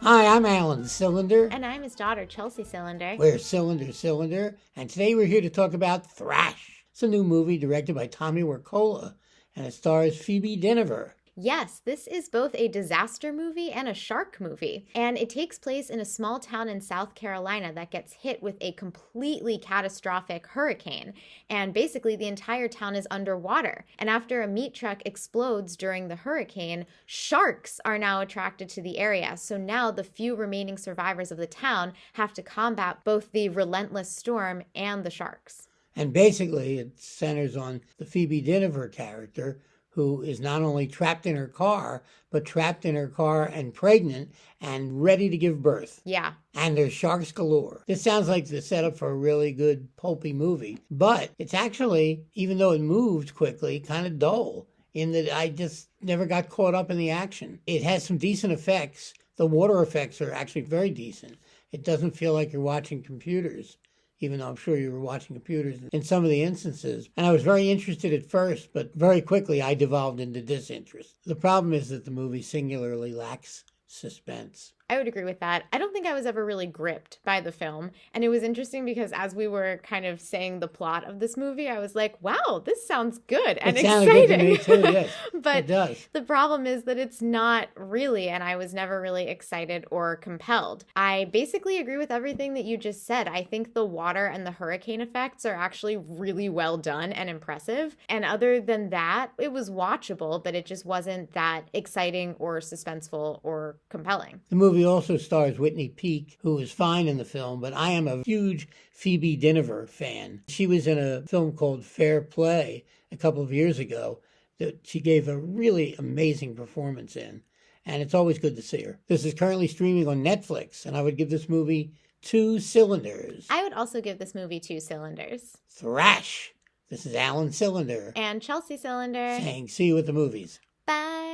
Hi, I'm Alan Cylinder. And I'm his daughter, Chelsea Cylinder. We're Cylinder, and today we're here to talk about Thrash. It's a new movie directed by Tommy Wirkola, and it stars Phoebe Dynevor. Yes, this is both a disaster movie and a shark movie. And it takes place in a small town in South Carolina that gets hit with a completely catastrophic hurricane. And basically, the entire town is underwater. And after a meat truck explodes during the hurricane, sharks are now attracted to the area. So now the few remaining survivors of the town have to combat both the relentless storm and the sharks. And basically, it centers on the Phoebe Dynevor character, who is not only trapped in her car, but trapped in her car and pregnant and ready to give birth. Yeah. And there's sharks galore. This sounds like the setup for a really good pulpy movie, but it's actually, even though it moved quickly, kind of dull in that I just never got caught up in the action. It has some decent effects. The water effects are actually very decent. It doesn't feel like you're watching computers, even though I'm sure you were watching computers in some of the instances. And I was very interested at first, but very quickly I devolved into disinterest. The problem is that the movie singularly lacks suspense. I would agree with that. I don't think I was ever really gripped by the film. And it was interesting because as we were kind of saying the plot of this movie, I was like, wow, this sounds good and exciting. It sounded good to me too, yes. But it does. The problem is that it's not really, and I was never really excited or compelled. I basically agree with everything that you just said. I think the water and the hurricane effects are actually really well done and impressive. And other than that, it was watchable, but it just wasn't that exciting or suspenseful or compelling. The movie also stars Whitney Peak, who is fine in the film, but I am a huge Phoebe Dynevor fan. She was in a film called Fair Play a couple of years ago that she gave a really amazing performance in, and it's always good to see her. This is currently streaming on Netflix, and I would give this movie 2 cylinders. I would also give this movie 2 cylinders. Thrash! This is Alan Cylinder. And Chelsea Cylinder. Saying see you at the movies. Bye!